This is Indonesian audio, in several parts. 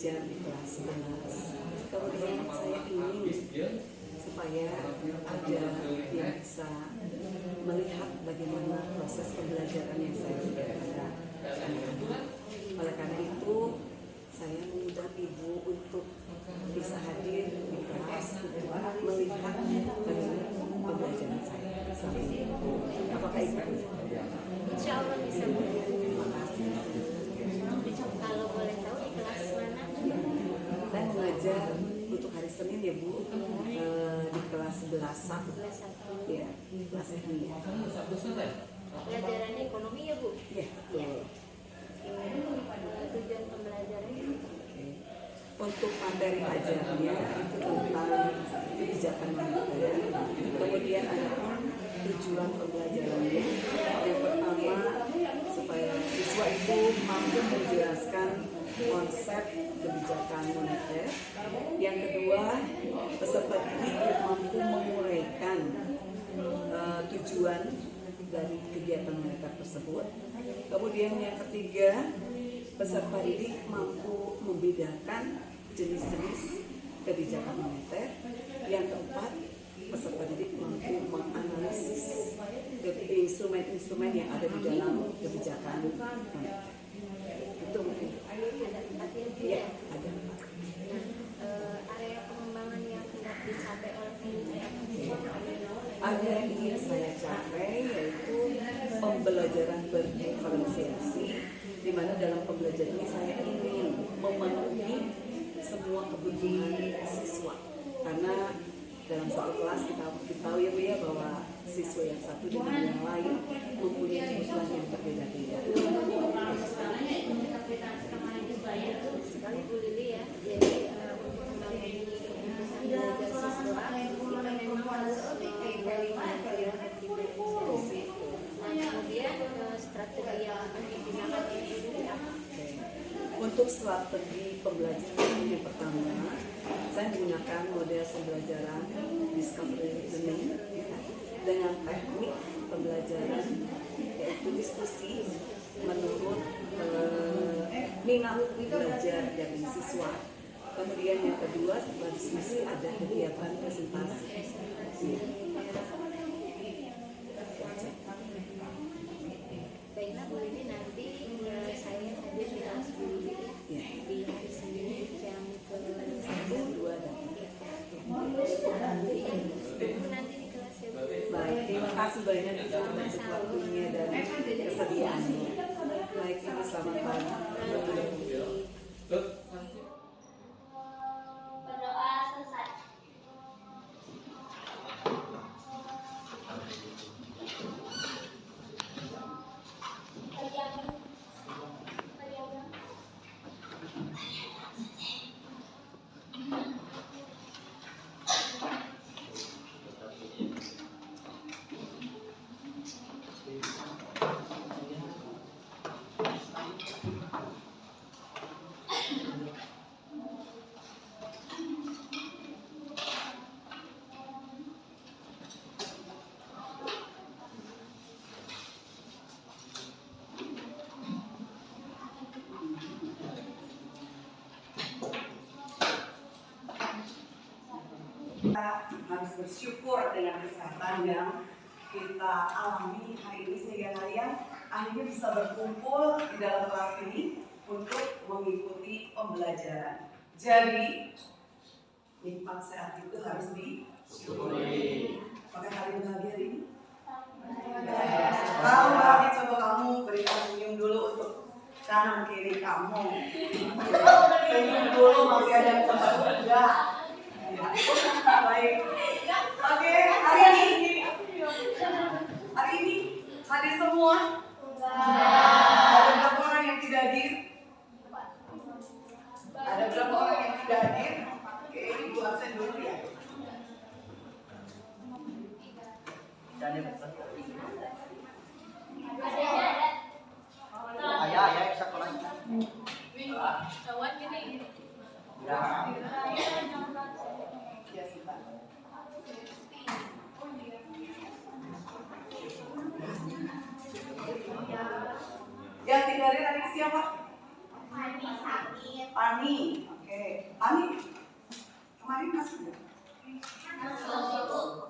mengajar di kelas 11. Kemudian saya ingin supaya ada yang bisa melihat bagaimana proses pembelajaran yang saya berikan pada anak-anak. Oleh karena itu, saya mengundang Ibu untuk bisa hadir di kelas untuk melihat bagaimana pembelajaran saya bersama Ibu. Apakah Ibu? Insya Allah bisa, Bu. Terima kasih. Kalau boleh tahu di kelas mana? Saya mengajar untuk hari Senin ya Bu, di kelas 11A. Kelas 1. Ya, kelas ini. Pelajaran ekonomi ya, Bu? Ya, betul. Tujuan pembelajarannya? Untuk materi ajarnya itu tentang kebijakan moneter. Kemudian ada tujuan pembelajarannya. Yang pertama, supaya siswa itu mampu menjelaskan konsep kebijakan moneter. Yang kedua, peserta didik mampu menguraikan tujuan dari kegiatan moneter tersebut. Kemudian yang ketiga, peserta didik mampu membedakan jenis-jenis kebijakan moneter. Yang keempat, peserta didik mampu menganalisis instrumen-instrumen yang ada di dalam kebijakan moneter. Itu mungkin. Ya, ada. Area pengembangan yang hendak dicapai oleh Ada yang ingin saya capai yaitu pembelajaran berdiferensiasi, di mana dalam pembelajaran ini saya ingin memenuhi semua kebutuhan siswa. Karena dalam satu kelas kita tahu ya Bu ya bahwa siswa yang satu dengan yang lain mempunyai kebutuhan yang berbeda-beda. sekali Bu Lili ya. Jadi untuk menangani kebutuhan belajar siswa, kita memang harus kemudian strategi yang akan digunakan ini apa? Untuk strategi pembelajaran yang pertama, saya menggunakan model pembelajaran discovery learning dengan teknik pembelajaran yaitu diskusi menurut minat belajar dari siswa. Kemudian yang kedua, setelah diskusi ada kegiatan presentasi. Baiklah Bu Lili, nanti saya hadir di kelas Bu Lili Ya. di hari Senin jam ke-1, 2 dan 3. Nanti di kelas ya Bu. Baik, terima kasih banyak Ibu untuk waktunya dan kesediaannya. Baik, Ibu selamat pagi. Berdoa selesai. Kita harus bersyukur dengan kesehatan yang kita alami hari ini sehingga kalian akhirnya bisa berkumpul di dalam kelas ini untuk mengikuti pembelajaran. Jadi nikmat sehat itu harus disyukuri. Maka kalian bahagia hari ini? Kalau bahagia, coba kamu berikan senyum dulu untuk kanan kiri kamu. Senyum dulu, masih ada kesempatan enggak? Baik. Oke, hari ini hadir semua. Ada berapa orang yang tidak hadir? Ada berapa orang yang tidak hadir? Oke, Ibu absen dulu ya. Ayah, bisa pulang. Kawan gini. Ya. Ya, Pak. Yang tidak hadir hari ini siapa? Hani Saki. Pani. Oke, Pani. Kemarin masih nggak?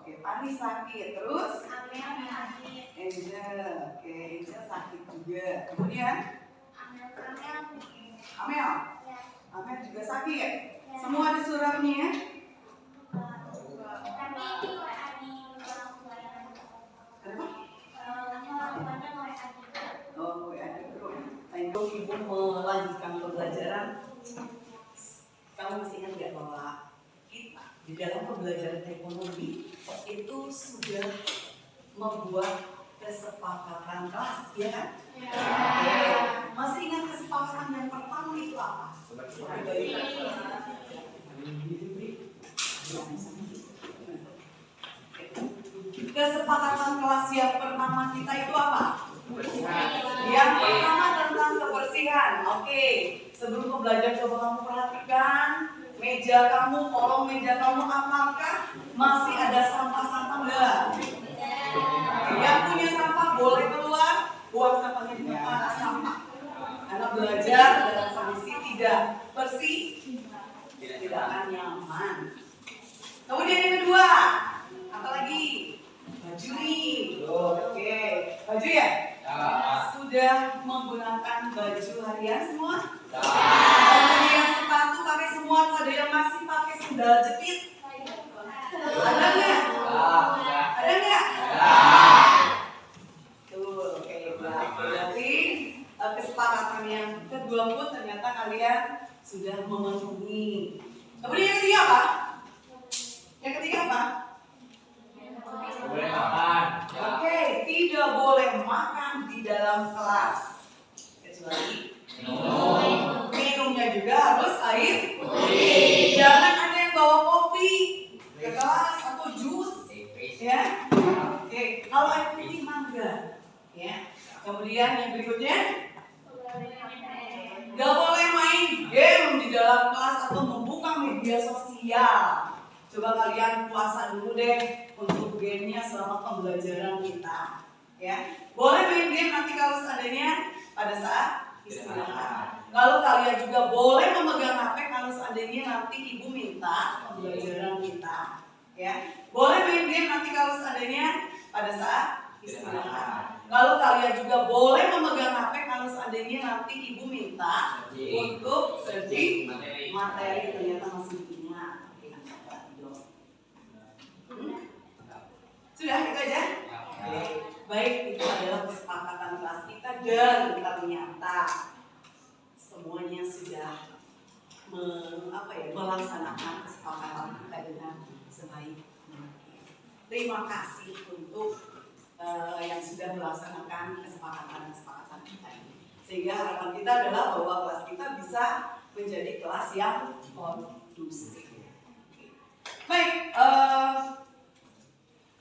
Oke, Pani sakit. Terus? Angel. Oke, Angel sakit juga. Kemudian? Amel. Amel juga sakit. Semua ada suratnya ya? Oh, ya, terus. Untuk ibu melanjutkan pembelajaran, kamu masih ingat nggak bahwa kita di dalam pembelajaran ekonomi itu sudah membuat kesepakatan kelas, ya kan? Ya. Masih ingat kesepakatan yang pertama itu apa? Kesepakatan kelas yang pertama kita itu apa? Yang pertama tentang kebersihan. Oke, sebelum belajar coba kamu perhatikan meja kamu, kolong meja kamu, apakah masih ada sampah-sampah enggak? Yang punya sampah boleh keluar, buang sampahnya di tempat sampah. Karena belajar dalam kondisi tidak bersih, tidak akan nyaman. Kemudian yang kedua, apa lagi? Baju nih. Oke, baju ya? Sudah menggunakan baju harian semua? Kemudian sepatu pakai semua, ada yang masih pakai sendal jepit? Ada nggak? Ada nggak? Tuh, oke, berarti kesepakatan yang kedua pun ternyata kalian sudah memenuhi. Kemudian yang ketiga apa? Yang ketiga apa? Boleh makan. Oke, tidak boleh makan di dalam kelas. Kecuali minumnya juga harus air putih. Jangan ada yang bawa kopi ke kelas atau jus, ya. Oke, kalau air putih mangga, ya. Kemudian yang berikutnya, nggak boleh main game di dalam kelas atau membuka media sosial. Coba kalian puasa dulu deh untuk gamenya selama pembelajaran kita, ya. Boleh main game nanti kalau seandainya pada saat istirahat. Lalu kalian juga boleh memegang HP kalau seandainya nanti ibu minta pembelajaran kita, ya. Boleh main game nanti kalau seandainya pada saat istirahat. Lalu kalian juga boleh memegang HP kalau seandainya nanti ibu minta untuk searching materi ternyata masih ingat. Sudah itu aja? Oke. Baik, itu adalah kesepakatan kelas kita dan ternyata semuanya sudah melaksanakan kesepakatan kita dengan sebaik mungkin. Terima kasih untuk yang sudah melaksanakan kesepakatan kita ini. Sehingga harapan kita adalah bahwa kelas kita bisa menjadi kelas yang kondusif. Baik,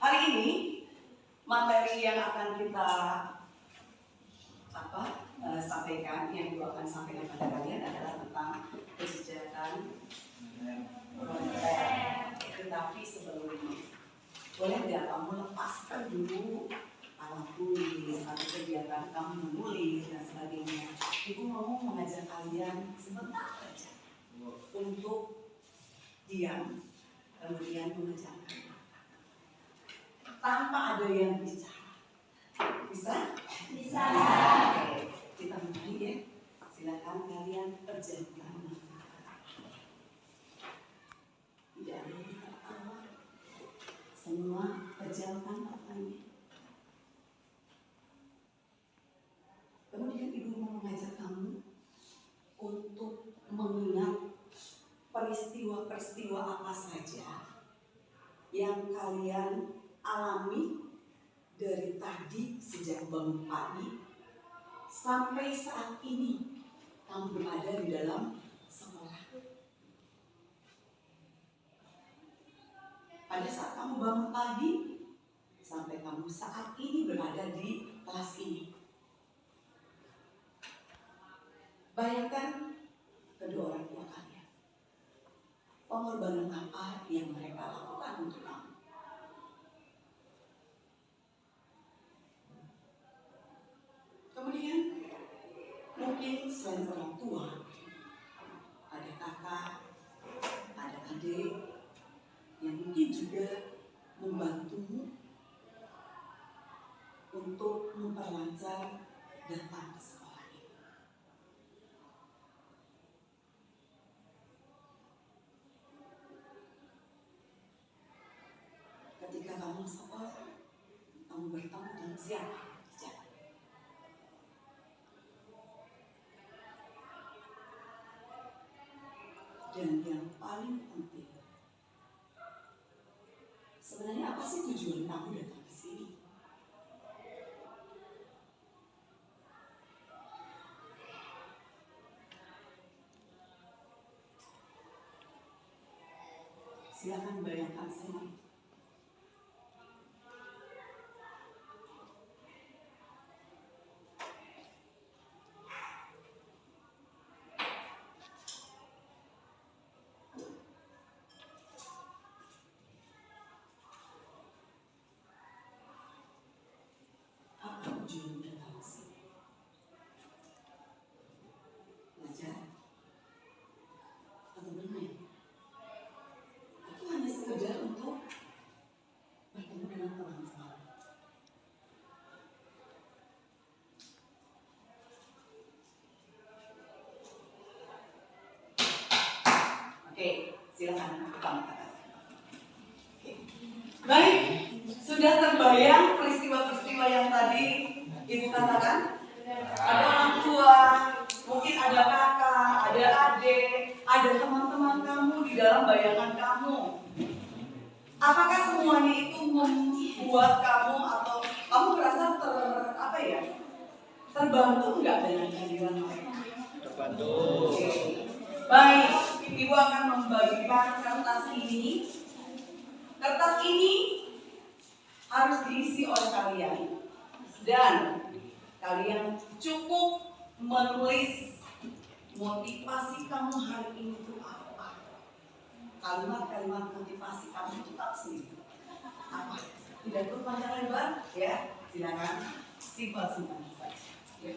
hari ini materi yang akan kita sampaikan, yang Ibu akan sampaikan pada kalian adalah tentang kebijakan moneter. Tetapi sebelumnya, boleh nggak kamu lepaskan dulu alat tulis atau kegiatan kamu menulis dan sebagainya. Ibu mau mengajak kalian sebentar saja untuk diam, kemudian mengerjakan tanpa ada yang bicara. Bisa? Bisa. Oke, kita mulai ya. Silakan kalian kerjakan. Tidak ada yang tertawa. Semua kerjakan matanya. Kemudian ibu mau mengajak kamu untuk mengingat peristiwa-peristiwa apa saja yang kalian alami dari tadi sejak bangun pagi sampai saat ini kamu berada di dalam sekolah. Pada saat kamu bangun pagi sampai kamu saat ini berada di kelas ini. Bayangkan kedua orang tua kalian. Pengorbanan apa yang mereka lakukan untuk kamu? Kemudian mungkin selain orang tua, juga membantumu untuk memperlancar datang ke sekolah ini. Ketika kamu sekolah, kamu bertemu dengan siapa? Dan yang paling penting, sebenarnya apa sih tujuan kamu datang ke sini? Silakan bayangkan sendiri. Apa tujuan datang ke sini? Belajar atau bermain? Atau hanya sekedar untuk bertemu dengan teman-teman? Oke, silakan kamu katakan. Oke. Baik, sudah terbayang peristiwa-peristiwa yang tadi Ibu katakan? Ada orang tua, mungkin ada kakak, ada adik, ada teman-teman kamu di dalam bayangan kamu. Apakah semuanya itu membuat kamu atau kamu merasa terbantu nggak dengan kehadiran mereka? Terbantu. Oke. Baik, Ibu akan membagikan kertas ini. Kertas ini harus diisi oleh kalian dan kalian cukup menulis motivasi kamu hari ini itu apa. Kalimat-kalimat motivasi kamu itu apa sih? Apa? Tidak perlu panjang lebar, ya. Silakan simpel-simpel saja. Ya.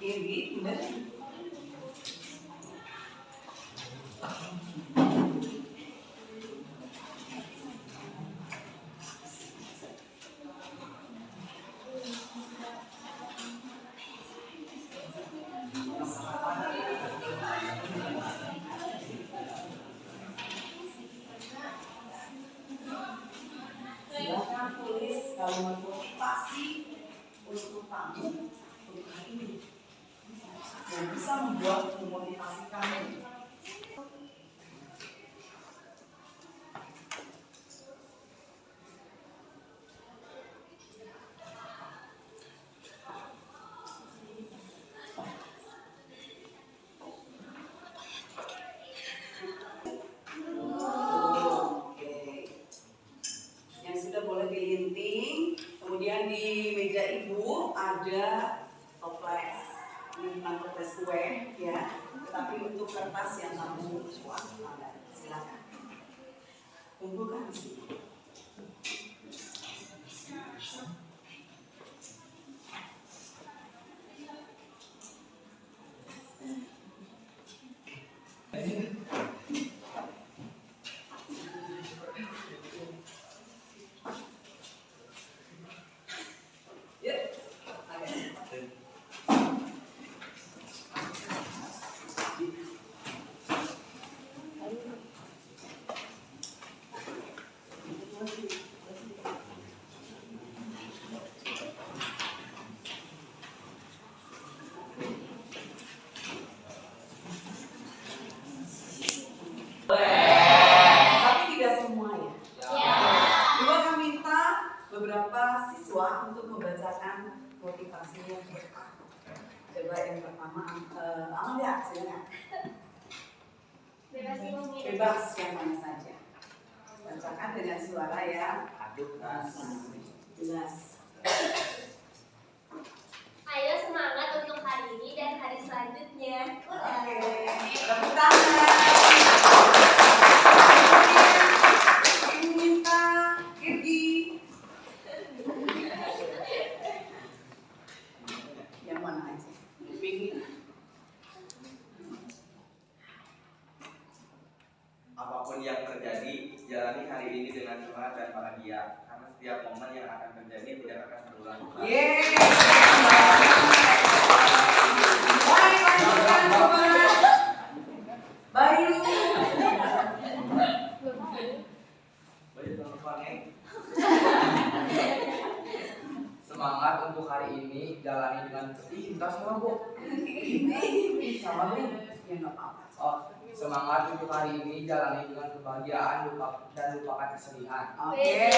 Kiri, benar. Silakan tulis kalimat motivasi untuk kamu untuk hari ini yang bisa membuat memotivasi kamu. Dilinting, kemudian di meja Ibu ada toples, ini bukan toples kue ya, tetapi untuk kertas yang kamu buat. Silakan kumpulkan di sini. Tapi tidak semua ya. Ibu akan minta beberapa siswa untuk membacakan motivasinya. Coba yang pertama, Amalia, silakan. Bebas yang mana saja. Bacakan dengan suara yang jelas. Ayo semangat untuk hari ini dan hari selanjutnya. Oke, tepuk tangan. Ibu minta apapun yang terjadi, jalani hari ini dengan semangat dan bahagia. Karena setiap momen yang akan terjadi tidak akan terulang kembali. Baik, lanjutkan coba. Bayu. Semangat untuk hari ini, jalani dengan kita semua Bu. Sama Bu. Ya nggak apa-apa. Oh, semangat untuk hari ini, jalani dengan kebahagiaan dan lupakan kesedihan. Oke.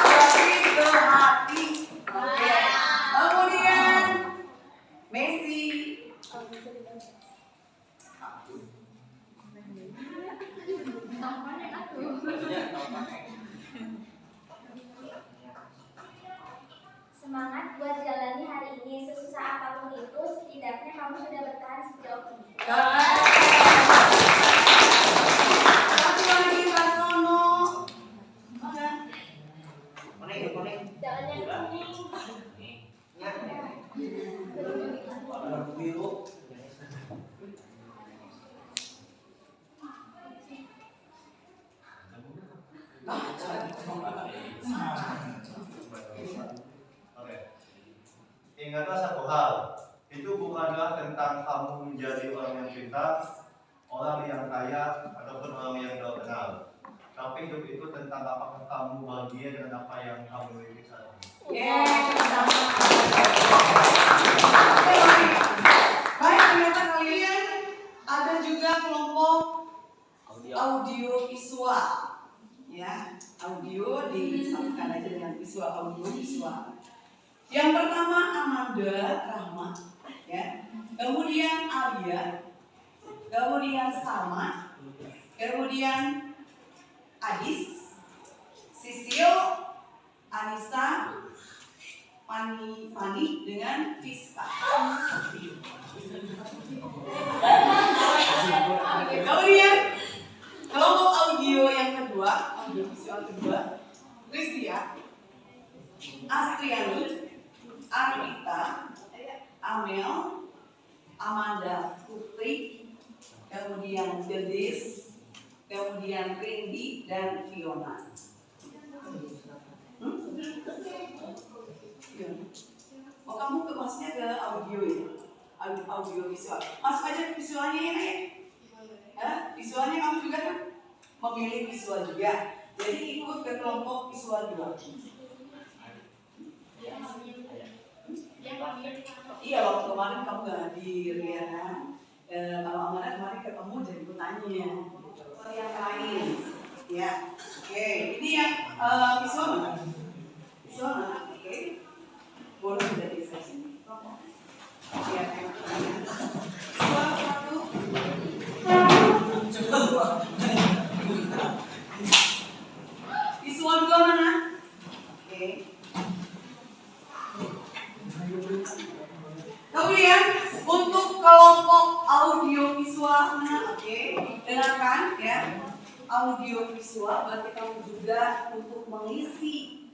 Berarti ke hati. Oke. Kemudian Messi. Semangat buat jalani hari ini, sesusah apapun itu, setidaknya kamu sudah bertahan sejauh ini. Satu lagi Pak Sono. Mana? Jangan yang kuning. Biru. Ingatlah satu hal, itu bukanlah tentang kamu menjadi orang yang pintar, orang yang kaya, ataupun orang yang terkenal. Tapi hidup itu tentang apakah kamu bahagia dengan apa yang kamu miliki saat ini. Baik, ternyata kalian ada juga kelompok audio visual. Ya, audio disambungkan aja dengan visual, audio visual. Yang pertama Amanda Rahma, ya. Kemudian Alia, kemudian Salma, kemudian Adis, Sisil, Anissa, Fani dengan Fiska. Kemudian kelompok audio yang kedua, audio visual kedua, Kristia, Astriani, Arvita, Amel, Amanda Putri, kemudian Dedis, kemudian Rindy dan Fiona. Oh, kamu masuknya ke audio ya? Audio visual. Masuk aja visualnya ya, visualnya kamu juga kan memilih visual juga. Jadi ikut ke kelompok visual 2. Iya, waktu kemarin kamu gak hadir ya kan? Kalau Amanda kemarin ketemu jadi bertanya yang lain. Ya, oke. Ini yang visual mana? Visual mana? Oke. Boleh dari sini. Ya, visual 1. Visual 2 mana? Oke. Kemudian untuk kelompok audio visual mana? Oke, dengarkan ya. Audio visual berarti kamu juga untuk mengisi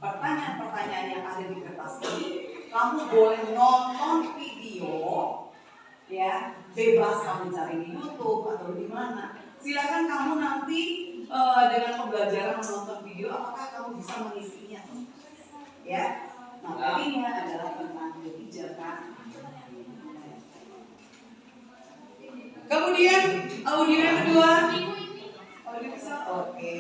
pertanyaan-pertanyaan yang ada di kertas ini. Kamu boleh nonton video ya, bebas kamu cari di YouTube atau di mana. Silakan kamu nanti dengan pembelajaran menonton video, apakah kamu bisa mengisinya? Ya. Nah, tadinya adalah tentang kebijakan. Kemudian audio yang kedua, audio visual, oke.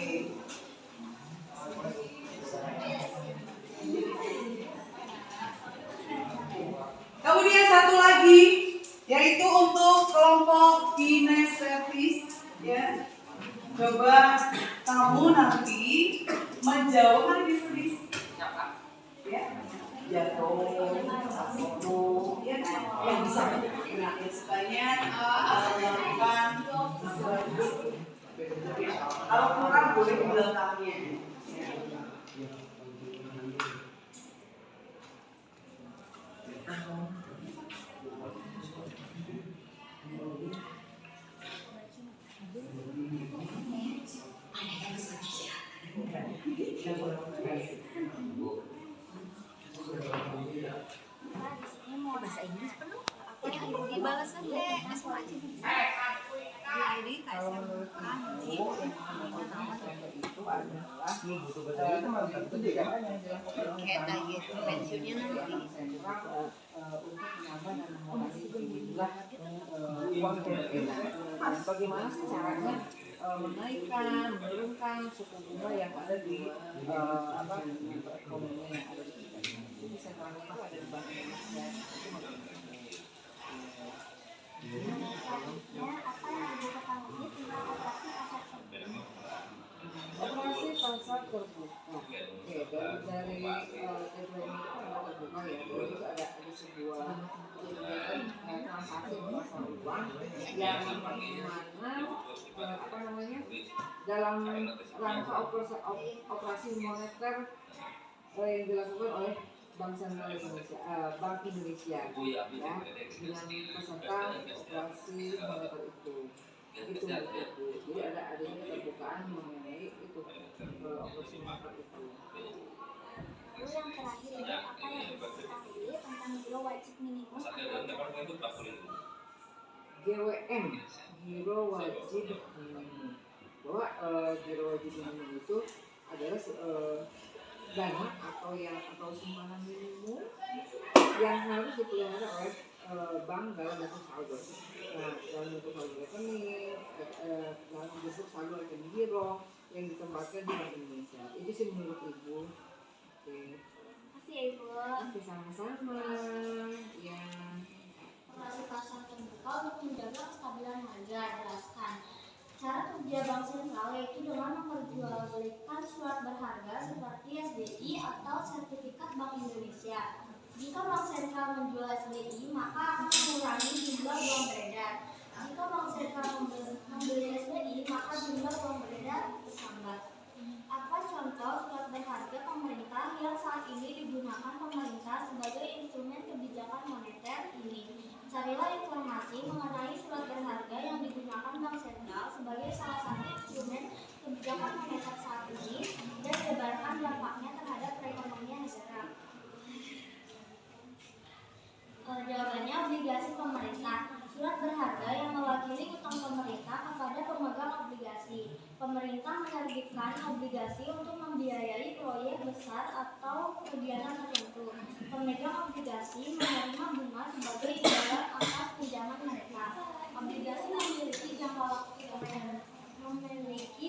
Kemudian satu lagi, yaitu untuk kelompok kinesetis, ya. Coba kamu nanti menjawab di ya, jatuh, sasono, ya, yang bisa bergerak supaya melakukan kalau kurang boleh di belakangnya. Bahasa Inggris penuh. Ya, dibalas aja. Langsung aja. kalau menurut Ibu yang namanya nama contoh itu adalah kebijakan yang dilakukan untuk menambah dan mengurangi jumlah uang tunai. Bagaimana sih caranya menaikkan, menurunkan suku bunga yang ada di perekonomian yang ada di kita. Jadi sentralnya itu ada di Bank Indonesia. Operasi pasar terbuka. Oke, dari deadline itu adalah terbuka ya. Jadi ada sebuah kegiatan transaksi pasar uang yang mana dalam rangka operasi moneter yang dilakukan oleh Bank Sentral Indonesia, Bank Indonesia, ya, dengan peserta operasi moneter itu. Jadi ada adanya keterbukaan mengenai itu operasi moneter itu. Lalu yang terakhir ini apa yang harus diketahui tentang giro wajib minimum? GWM, giro wajib minimum. Bahwa giro wajib minimum itu adalah dana atau simpanan minimum yang harus dipelihara oleh bank dalam bentuk saldo. Nah, dalam bentuk saldo rekening, dalam bentuk saldo rekening giro yang ditempatkan di Bank Indonesia. Itu sih menurut Ibu. Oke. Terima kasih ya Ibu. Oke, sama-sama. Ya. Operasi pasar terbuka untuk menjaga kestabilan harga. Jelaskan. Cara kerja Bank Sentral yaitu dengan memperjualbelikan surat berharga seperti SBI atau sertifikat Bank Indonesia. Jika Bank Sentral menjual SBI, maka akan mengurangi jumlah uang beredar. Jika Bank Sentral membeli SBI, maka jumlah uang beredar bertambah. Apa contoh surat berharga pemerintah yang saat ini digunakan pemerintah sebagai instrumen kebijakan moneter ini? Carilah informasi mengenai surat berharga yang digunakan Bank Sentral sebagai salah satu instrumen kebijakan moneter saat ini dan jabarkan dampaknya terhadap perekonomian negara. Jawabannya obligasi pemerintah. Surat berharga yang mewakili utang pemerintah kepada pemegang obligasi. Pemerintah menerbitkan obligasi untuk membiayai proyek besar atau kegiatan tertentu. Pemegang obligasi menerima bunga sebagai imbalan atas pinjaman mereka. Obligasi memiliki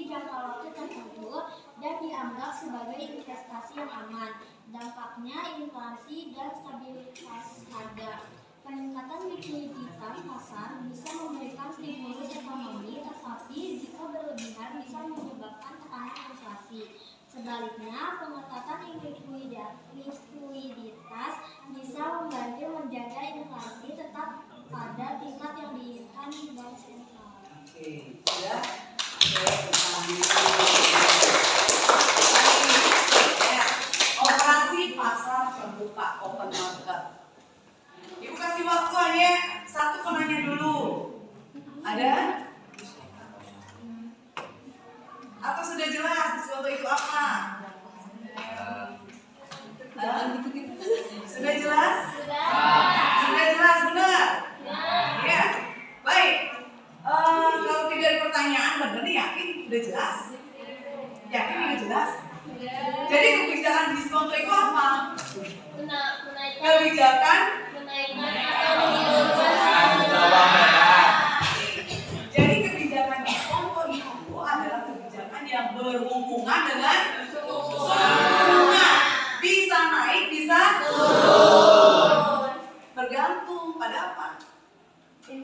jangka waktu tertentu dan dianggap sebagai investasi yang aman. Dampaknya inflasi dan stabilitas harga. Peningkatan likuiditas pasar bisa memberikan stimulus ekonomi, tetapi jika berlebihan bisa menyebabkan tekanan inflasi. Sebaliknya, pengetatan likuiditas bisa membantu menjaga inflasi tetap pada tingkat yang diinginkan Bank Sentral. Oke, sudah. Operasi pasar terbuka, open market. Ibu kasih waktu aja, satu penanya dulu. Ada? Atau sudah jelas sesuatu itu apa? Sudah jelas? Sudah jelas, benar? Ya. Baik. Kalau tidak ada pertanyaan, benar nih, yakin? Sudah jelas? Yakin sudah jelas? Jadi kebijakan diskon itu apa? Kebijakan jadi kebijakan diskon itu adalah kebijakan yang berhubungan dengan suku bunga. Bisa naik, bisa turun. Bergantung pada apa?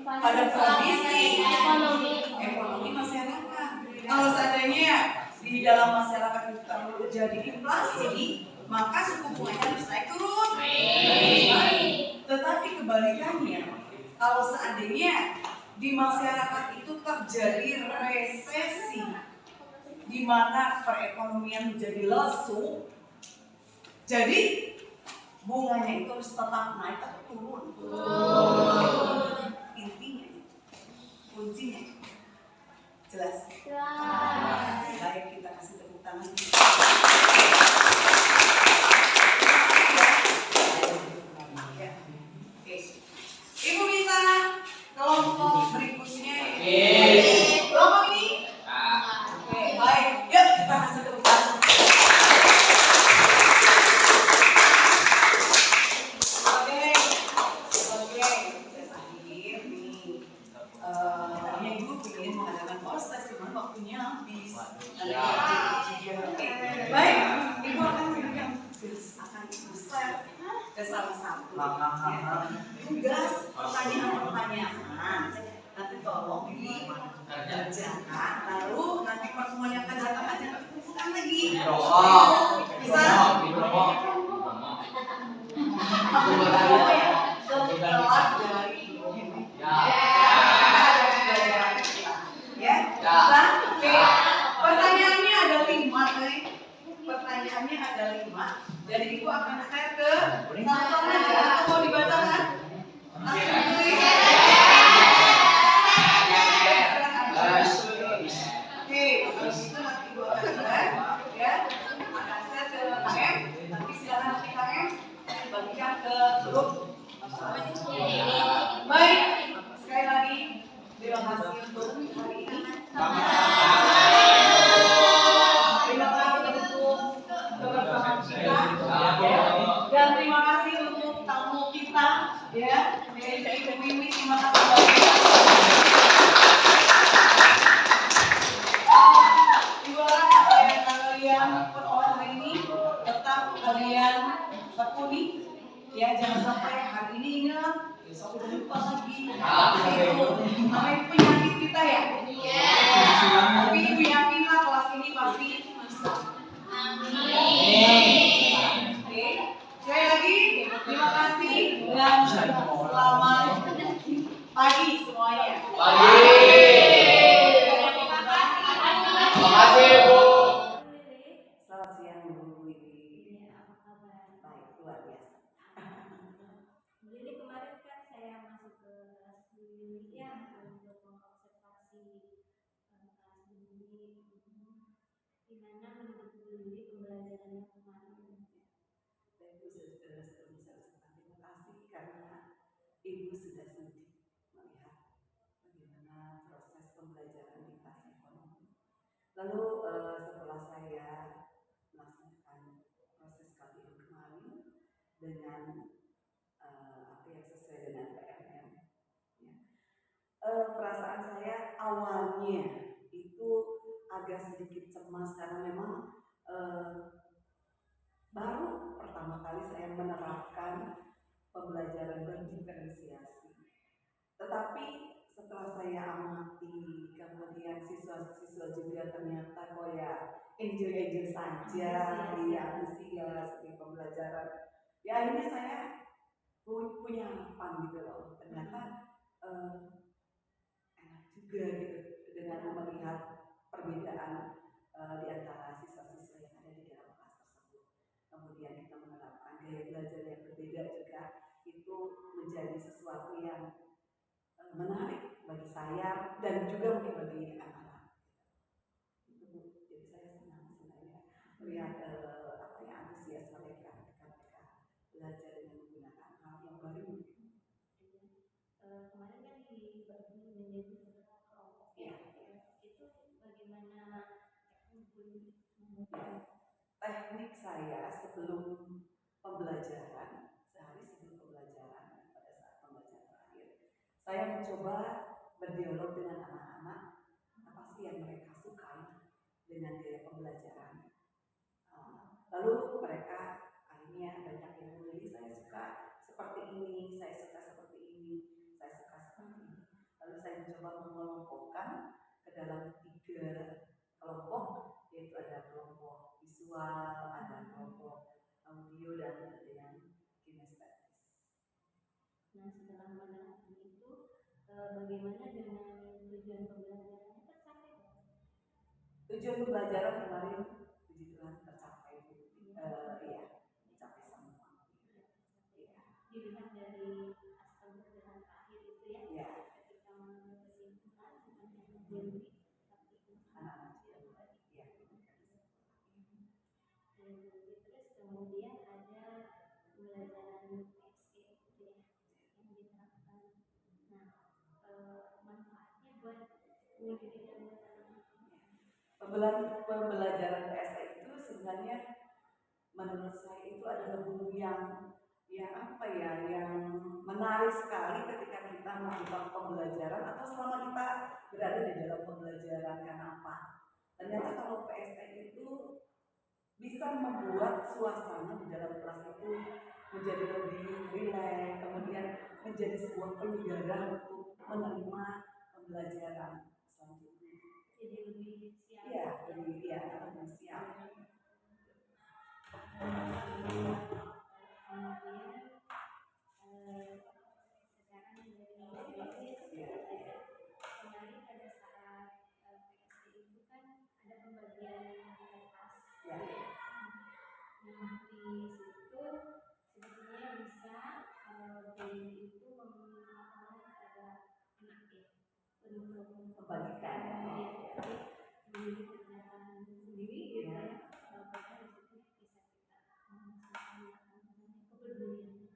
Pada kondisi ekonomi masyarakat. Kalau seandainya di dalam masyarakat itu terjadi inflasi, maka suku bunganya harus naik turun. Tetapi kebalikannya, kalau seandainya di masyarakat itu terjadi resesi, di mana perekonomian menjadi lesu, jadi bunganya itu harus tetap naik atau turun. Intinya, kuncinya, jelas. Baik, kita kasih tepuk tangan. Ibu minta kelompok berikutnya. Kelompok waktunya habis. Ya. Baik, Ibu akan memberikan tugas akan besar ke salah satu tugas pertanyaan. Nanti tolong dikerjakan, lalu nanti pertemuan yang akan datang aja kumpulkan lagi. Bisa? Setelah dari ya, bisa? Oke. Pertanyaannya ada 5, nih. Pertanyaannya ada 5. Jadi Ibu akan share ke sama-sama aja. Atau mau dibacakan? Langsung tulis. Oke, habis itu nanti Ibu akan share, ya. Akan share ke KM. Nanti silakan nanti KM bagikan ke grup. Baik, sekali lagi terima kasih untuk hari ini. Terima kasih untuk kebersamaan kita dan terima kasih untuk tamu kita, ya, yaitu Ibu Mimi. Terima kasih banyak. Ibu harap apa yang kalian peroleh hari ini tetap kalian tekuni, ya, jangan sampai hari ini ingat besok udah lupa lagi. Itu namanya penyakit kita, ya. Tapi Ibu yakinlah kelas ini pasti bisa. Oke, sekali lagi terima kasih dan selamat pagi semuanya. Terima kasih, Bu. Selamat siang Bu Wiwi. Baik, luar biasa. Jadi kemarin kan saya masuk ke kelas dulu ya untuk mengobservasi kelas dulu di mana menurut dulu pembelajaran yang kemarin. Dan Ibu sudah terima kasih karena Ibu sudah sudi melihat bagaimana proses pembelajaran di kelas ekonomi. Lalu setelah saya melaksanakan proses KBM kemarin dengan apa yang sesuai dengan PMM, ya. Perasaan saya awalnya itu agak sedikit cemas karena memang baru pertama kali saya menerapkan pembelajaran berdiferensiasi. Tetapi setelah saya amati, kemudian siswa-siswa juga ternyata kok ya enjoy saja, antusias di pembelajaran. Ya ini saya punya harapan gitu loh. Ternyata enak juga gitu dengan melihat perbedaan di antara siswa-siswa yang ada di dalam kelas tersebut. Kemudian kita menerapkan gaya belajar yang berbeda juga, itu menjadi sesuatu yang menarik bagi saya dan juga mungkin bagi anak-anak. Itu jadi saya senang sebenarnya melihat apa ya antusias mereka ketika belajar dengan menggunakan hal yang baru. Kemarin kan dibagi menjadi beberapa kelompok, ya. Itu bagaimana Teknik saya sebelum pembelajaran, sehari sebelum pembelajaran, pada saat pembelajaran terakhir, saya mencoba berdialog dengan anak-anak, apa sih yang mereka sukai dengan gaya pembelajaran. Lalu mereka akhirnya banyak yang memilih, saya suka seperti ini, saya suka seperti ini, saya suka seperti ini. Lalu saya mencoba mengelompokkan ke dalam 3 kelompok, yaitu ada kelompok visual, ada kelompok audio, dan ada yang kinestetis. Nah, setelah menerapkan itu, bagaimana dengan tujuan pembelajarannya tercapai? Tujuan pembelajaran kemarin puji Tuhan tercapai, iya, tercapai semua. Iya. Dilihat dari as pembelajaran terakhir itu, ya. Iya. Ketika mengambil kesimpulan dengan yang menjadi terus kemudian ada pembelajaran SE yang diterapkan. Nah, manfaatnya buat mendidik dan Pembelajaran PSE itu sebenarnya menurut saya itu adalah guru yang apa ya, yang menarik sekali ketika kita melakukan pembelajaran atau selama kita berada di dalam pembelajaran. Kenapa? Ternyata kalau PSN itu bisa membuat suasana di dalam kelas itu menjadi lebih rileks, kemudian menjadi sebuah penyegaran untuk menerima pembelajaran selanjutnya. Jadi lebih siap. Iya, lebih siap. Kemudian sekarang dari kemarin pada saat PSD itu kan ada pembagian kertas. Ya. Nah di situ sebetulnya bisa BNI itu meminta kepada anak ya untuk Membagikan. memiliki pernyataan sendiri gitu ya. Bahkan di situ bisa kita melakukan kepedulian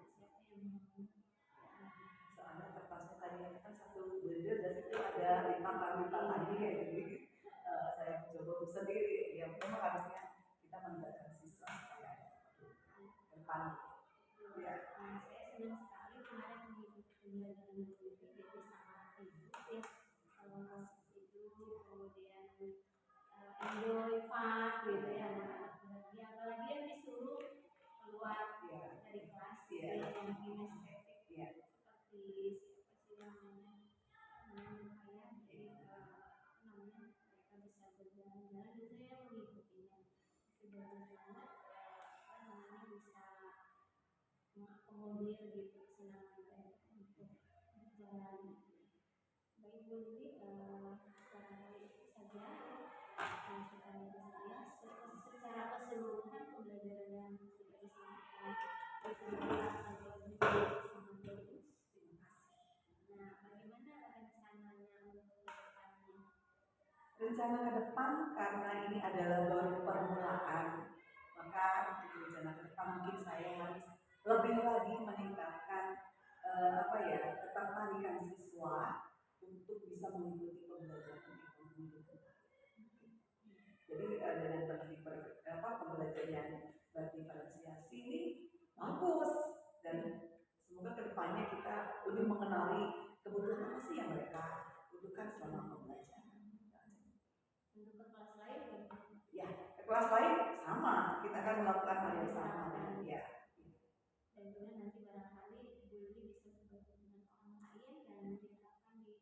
siapa yang mau. Soalnya kertasnya tadi kan satu bundle dan itu ada lipat lagi kayak gitu. Saya mencoba untuk sendiri. Ya memang harusnya kita melibatkan siswa supaya depan. Ya. Saya senang sekali kemarin mengikuti pembelajaran itu jadi sangat ibu ya itu kemudian enjoy fun gitu ya apalagi yang disuruh keluar dari kelas yang kinestetik seperti siapa sih namanya kayak jadi namanya mereka bisa berjalan-jalan dan saya mengikutinya berjalan-jalan namanya bisa mengakomodir gitu kesenangan mereka untuk berjalan. Baik Bu Lili, barangkali itu saja masukan dari saya. Secara keseluruhan pembelajaran yang sudah disampaikan itu sangat bagus. Terima kasih. Nah, bagaimana rencananya untuk kedepannya? Rencana ke depan karena ini adalah baru permulaan, maka untuk rencana ke depan mungkin saya harus lebih lagi meningkatkan ketertarikan siswa untuk bisa mengikuti pembelajaran ekonomi digital. Jadi dengan pembelajaran yang berdiferensiasi ini bagus dan semoga kedepannya kita lebih mengenali kebutuhan apa sih yang mereka butuhkan selama pembelajaran. Untuk ke kelas lain Ya, ke kelas lain sama, kita akan melakukan hal yang sama ya. Dan kemudian nanti barangkali Bu Lili bisa berbagi dengan orang lain dan diharapkan di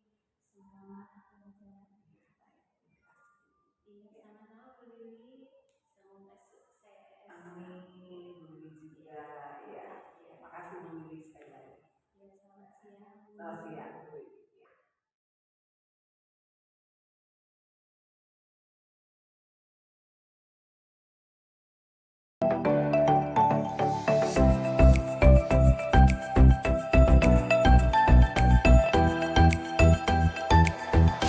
semua mata pelajaran. Iya, sama-sama Bu Lili, semoga sukses. Amin, Bu Lili juga ya. Makasih Bu Lili sekali lagi. Ya, selamat siang. Selamat siang.